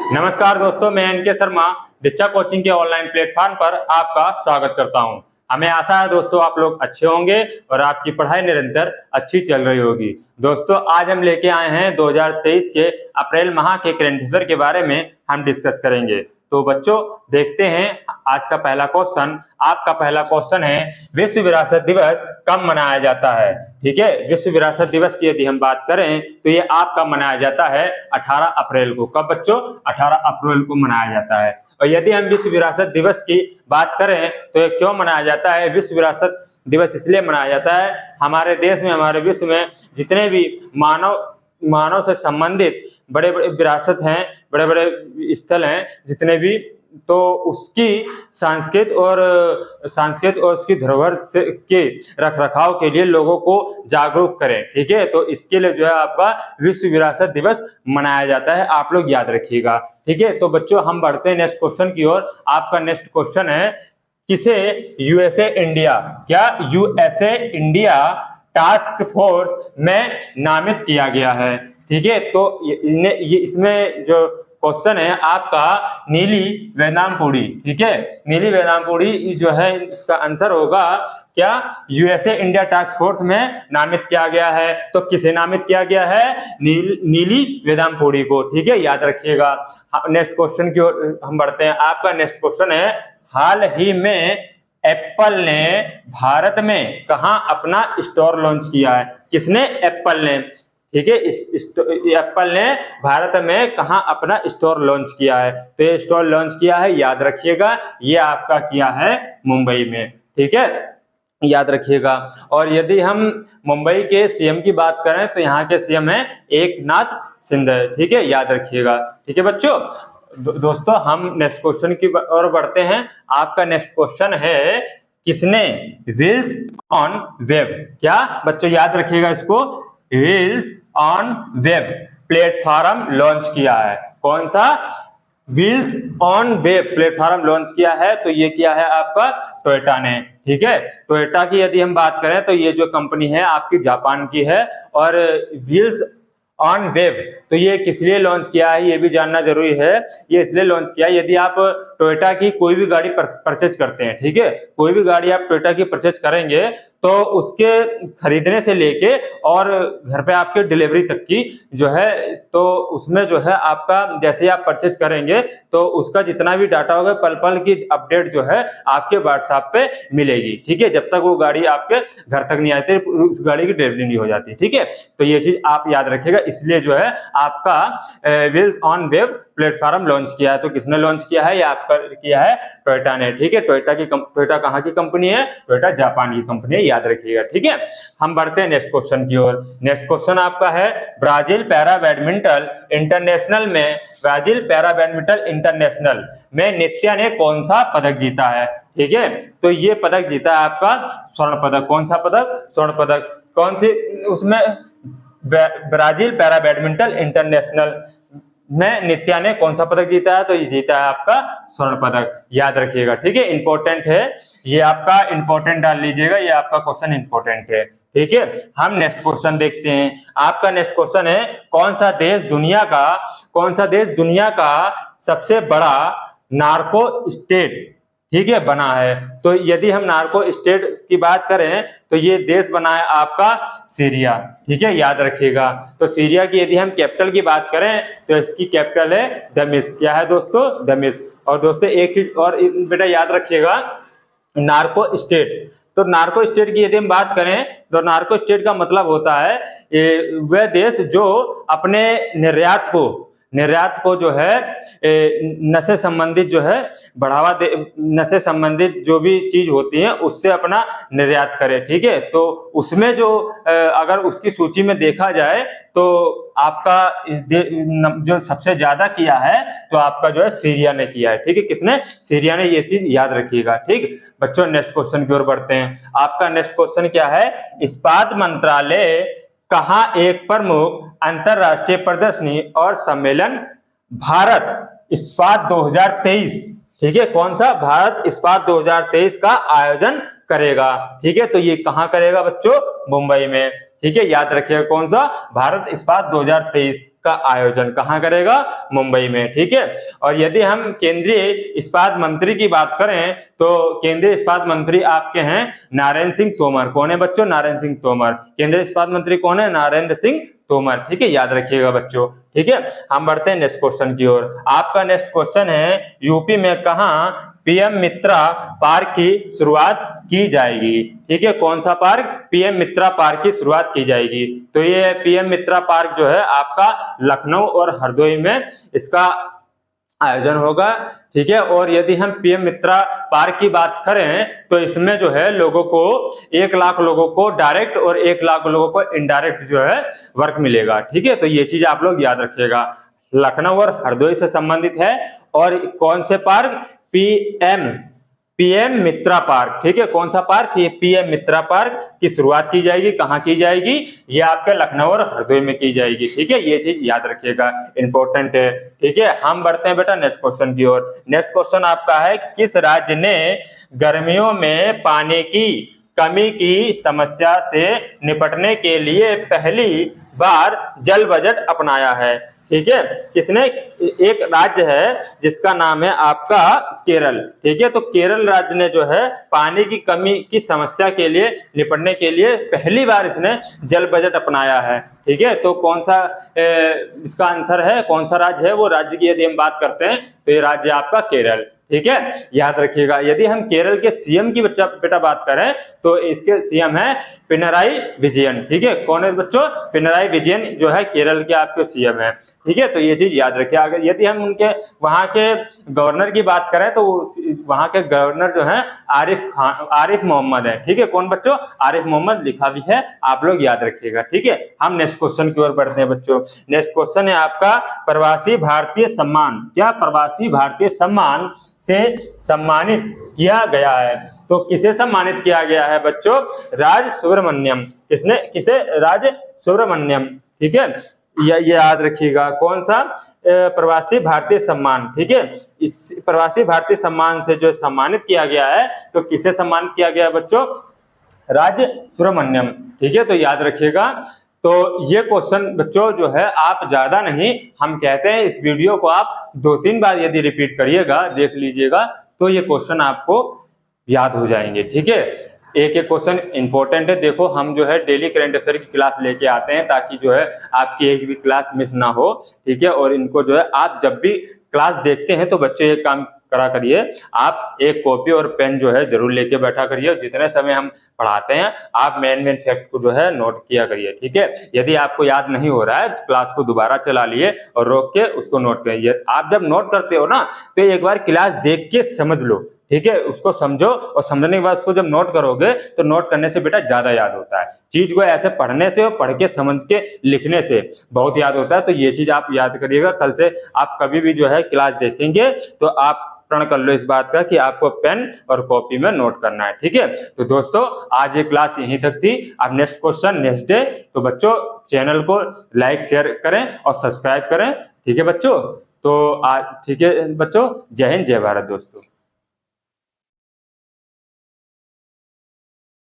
नमस्कार दोस्तों, मैं एनके शर्मा दीक्षा कोचिंग के ऑनलाइन प्लेटफॉर्म पर आपका स्वागत करता हूं। हमें आशा है दोस्तों आप लोग अच्छे होंगे और आपकी पढ़ाई निरंतर अच्छी चल रही होगी। दोस्तों आज हम लेके आए हैं 2023 के अप्रैल माह के करंट अफेयर के बारे में हम डिस्कस करेंगे। तो बच्चों देखते हैं आज का पहला क्वेश्चन। आपका पहला क्वेश्चन है विश्व विरासत दिवस कब मनाया जाता है। ठीक है, विश्व विरासत दिवस की यदि हम बात करें तो ये आपका मनाया जाता है 18 अप्रैल को। कब बच्चों? 18 अप्रैल को मनाया जाता है। और यदि हम विश्व विरासत दिवस की बात करें तो ये क्यों मनाया जाता है? विश्व विरासत दिवस इसलिए मनाया जाता है, हमारे देश में, हमारे विश्व में जितने भी मानव से संबंधित बड़े बड़े विरासत हैं, बड़े बड़े स्थल हैं जितने भी, तो उसकी सांस्कृतिक और उसकी धरोहर से के रख रखाव के लिए लोगों को जागरूक करें। ठीक है, तो इसके लिए जो है आपका विश्व विरासत दिवस मनाया जाता है, आप लोग याद रखिएगा। ठीक है, तो बच्चों हम बढ़ते हैं नेक्स्ट क्वेश्चन की ओर। आपका नेक्स्ट क्वेश्चन है किसे यूएसए इंडिया टास्क फोर्स में नामित किया गया है। ठीक है, तो ये इसमें जो क्वेश्चन है आपका नीली वेदामपुरी। ठीक है, नीली वेदामपुरी जो है इसका आंसर होगा क्या? यूएसए इंडिया टास्क फोर्स में नामित किया गया है। तो किसे नामित किया गया है? नीली वेदामपुरी को। ठीक है, याद रखिएगा। नेक्स्ट क्वेश्चन की ओर हम बढ़ते हैं। आपका नेक्स्ट क्वेश्चन है हाल ही में एप्पल ने भारत में कहां अपना स्टोर लॉन्च किया है। किसने? एप्पल ने। ठीक है, एप्पल ने भारत में कहां अपना स्टोर लॉन्च किया है। तो ये स्टोर लॉन्च किया है, याद रखिएगा, ये आपका किया है मुंबई में। ठीक है, याद रखिएगा। और यदि हम मुंबई के सीएम की बात करें तो यहाँ के सीएम है एकनाथ शिंदे। ठीक है, याद रखिएगा। ठीक है बच्चों, दोस्तों हम नेक्स्ट क्वेश्चन की ओर बढ़ते हैं। आपका नेक्स्ट क्वेश्चन है किसने व्हील्स ऑन वेब, क्या बच्चों याद रखिएगा इसको, wheels on web platform launch किया है। कौन सा? Wheels on web platform launch किया है। तो ये किया है आपका टोयोटा ने। ठीक है, टोयोटा की यदि हम बात करें तो ये जो कंपनी है आपकी जापान की है। और व्हील्स ऑन वेब तो ये किस लिए लॉन्च किया है ये भी जानना जरूरी है। ये इसलिए लॉन्च किया है, यदि आप टोयोटा की कोई भी गाड़ी परचेज करते हैं, ठीक है, कोई भी गाड़ी आप टोयोटा की परचेज करेंगे तो उसके खरीदने से लेके और घर पे आपके डिलीवरी तक की जो है, तो उसमें जो है आपका जैसे ही आप परचेज करेंगे तो उसका जितना भी डाटा होगा पल पल की अपडेट जो है आपके व्हाट्सएप पे मिलेगी। ठीक है, जब तक वो गाड़ी आपके घर तक नहीं आती उस गाड़ी की डिलीवरी नहीं हो जाती। ठीक है, तो ये चीज आप याद रखिएगा, इसलिए जो है आपका wheels on web platform launch किया है। तो किसने लॉन्च किया है? ये आपका किया है टोयोटा ने। ठीक है, टोयोटा कहाँ की कंपनी है? टोयोटा जापान की कंपनी है, याद रखिएगा। ठीक है, हम बढ़ते हैं नेक्स्ट क्वेश्चन की ओर। नेक्स्ट क्वेश्चन आपका है ब्राजील पैरा बैडमिंटन इंटरनेशनल में नित्या ने कौन सा पदक जीता है। ठीक है, तो ये पदक जीता है आपका स्वर्ण पदक। कौन सा पदक? स्वर्ण पदक। कौन सी? उसमें ब्राजील पैरा बैडमिंटन इंटरनेशनल में नित्या ने कौन सा पदक जीता है? तो ये जीता है आपका स्वर्ण पदक, याद रखिएगा। ठीक है, इंपॉर्टेंट है ये, आपका इंपॉर्टेंट डाल लीजिएगा, ये आपका क्वेश्चन इंपॉर्टेंट है। ठीक है, हम नेक्स्ट क्वेश्चन देखते हैं। आपका नेक्स्ट क्वेश्चन है कौन सा देश दुनिया का सबसे बड़ा नार्को स्टेट, ठीक है, बना है। तो यदि हम नार्को स्टेट की बात करें तो ये देश बना है आपका सीरिया। ठीक है, याद रखिएगा। तो सीरिया की यदि हम कैपिटल की बात करें तो इसकी कैपिटल है दमिश्क। क्या है दोस्तों? दमिश्क। और दोस्तों एक चीज और बेटा याद रखिएगा, नार्को स्टेट, तो नार्को स्टेट की यदि हम बात करें तो नार्को स्टेट का मतलब होता है वह देश जो अपने निर्यात को जो है नशे संबंधित जो है बढ़ावा दे, नशे संबंधित जो भी चीज होती है उससे अपना निर्यात करे। ठीक है, तो उसमें जो अगर उसकी सूची में देखा जाए तो आपका जो सबसे ज्यादा किया है तो आपका जो है सीरिया ने किया है। ठीक है, किसने? सीरिया ने। ये चीज याद रखिएगा। ठीक बच्चों, नेक्स्ट क्वेश्चन की ओर बढ़ते हैं। आपका नेक्स्ट क्वेश्चन क्या है? इस्पात मंत्रालय कहां एक प्रमुख अंतरराष्ट्रीय प्रदर्शनी और सम्मेलन भारत इस्पात 2023, ठीक है, कौन सा? भारत इस्पात 2023 का आयोजन करेगा। ठीक है, तो ये कहां करेगा बच्चों? मुंबई में। ठीक है, याद रखिएगा कौन सा? भारत इस्पात 2023 का आयोजन कहाँ करेगा? मुंबई में। ठीक है। और यदि हम केंद्रीय इस्पात मंत्री की बात करें तो केंद्रीय इस्पात मंत्री आपके हैं नरेंद्र सिंह तोमर। कौन है बच्चों? नरेंद्र सिंह तोमर। केंद्रीय इस्पात मंत्री कौन है? नरेंद्र सिंह तोमर। ठीक है, याद रखिएगा बच्चों। ठीक है, हम बढ़ते हैं नेक्स्ट क्वेश्चन की ओर। आपका नेक्स्ट क्वेश्चन है यूपी में कहां पीएम मित्रा पार्क की शुरुआत की जाएगी? ठीक है, कौन सा पार्क? पीएम मित्रा पार्क की शुरुआत की जाएगी। तो ये पीएम मित्रा पार्क जो है आपका लखनऊ और हरदोई में इसका आयोजन होगा। ठीक है, और यदि हम पीएम मित्रा पार्क की बात करें तो इसमें जो है लोगों को 1 लाख लोगों को डायरेक्ट और 1 लाख लोगों को इनडायरेक्ट जो है वर्क मिलेगा। ठीक है, तो ये चीज आप लोग याद रखिएगा। लखनऊ और हरदोई से संबंधित है। और कौन से पार्क? पीएम मित्रा पार्क। ठीक है, कौन सा पार्क? ये पीएम मित्रा पार्क की शुरुआत की जाएगी। कहां की जाएगी? ये आपके लखनऊ और हरदोई में की जाएगी। ठीक है, ये चीज याद रखिएगा, इंपॉर्टेंट है। ठीक है, हम बढ़ते हैं बेटा नेक्स्ट क्वेश्चन की ओर। नेक्स्ट क्वेश्चन आपका है किस राज्य ने गर्मियों में पानी की कमी की समस्या से निपटने के लिए पहली बार जल बजट अपनाया है? ठीक है, किसने? एक राज्य है जिसका नाम है आपका केरल। ठीक है, तो केरल राज्य ने जो है पानी की कमी की समस्या के लिए निपटने के लिए पहली बार इसने जल बजट अपनाया है। ठीक है, तो कौन सा इसका आंसर है? कौन सा राज्य है? वो राज्य की यदि हम बात करते हैं तो ये राज्य आपका केरल। ठीक है, याद रखिएगा। यदि हम केरल के सीएम की बेटा बात करें तो इसके सीएम है पिनराई विजयन। ठीक है, कौन है बच्चों? पिनराई विजयन जो है केरल के आपके सीएम है। ठीक है, तो ये चीज याद रखिए। अगर यदि हम उनके वहां के गवर्नर की बात करें तो वहां के गवर्नर जो है आरिफ मोहम्मद है। ठीक है, कौन बच्चों? आरिफ मोहम्मद लिखा भी है, आप लोग याद रखिएगा। ठीक है, हम नेक्स्ट क्वेश्चन की ओर बढ़ते हैं बच्चों। नेक्स्ट क्वेश्चन है आपका प्रवासी भारतीय सम्मान। क्या प्रवासी भारतीय सम्मान से सम्मानित किया गया है? तो किसे सम्मानित किया गया है बच्चों? राज सुब्रमण्यम। किसे? राज सुब्रमण्यम। ठीक है, ये याद रखिएगा। कौन सा? प्रवासी भारतीय सम्मान। ठीक है, इस प्रवासी भारतीय सम्मान से जो सम्मानित किया गया है तो किसे सम्मानित किया गया है बच्चों? राज सुब्रमण्यम। ठीक है, तो याद रखिएगा। तो ये क्वेश्चन बच्चों जो है आप ज्यादा नहीं, हम कहते हैं इस वीडियो को आप 2-3 बार यदि रिपीट करिएगा, देख लीजिएगा, तो ये क्वेश्चन आपको याद हो जाएंगे। ठीक है, एक एक क्वेश्चन इंपॉर्टेंट है। देखो हम जो है डेली करंट अफेयर की क्लास लेके आते हैं ताकि जो है आपकी एक भी क्लास मिस ना हो। ठीक है, और इनको जो है आप जब भी क्लास देखते हैं तो बच्चे एक काम करा करिए, आप एक कॉपी और पेन जो है जरूर लेके बैठा करिए। जितने समय हम पढ़ाते हैं आप मेन फैक्ट को जो है नोट किया करिए। ठीक है, यदि आपको याद नहीं हो रहा है तो क्लास को दोबारा चला लिए और रोक के उसको नोट करिए। आप जब नोट करते हो ना तो एक बार क्लास देख के समझ लो। ठीक है, उसको समझो और समझने के बाद उसको जब नोट करोगे तो नोट करने से बेटा ज्यादा याद होता है। चीज को ऐसे पढ़ने से और पढ़ के समझ के लिखने से बहुत याद होता है। तो ये चीज आप याद करिएगा। कल से आप कभी भी जो है क्लास देखेंगे तो आप प्रण कर लो इस बात का कि आपको पेन और कॉपी में नोट करना है। ठीक है, तो दोस्तों आज ये क्लास यहीं तक थी। अब नेक्स्ट क्वेश्चन नेक्स्ट डे। तो बच्चों चैनल को लाइक शेयर करें और सब्सक्राइब करें। ठीक है बच्चों, तो आज ठीक है बच्चों, जय हिंद जय भारत दोस्तों।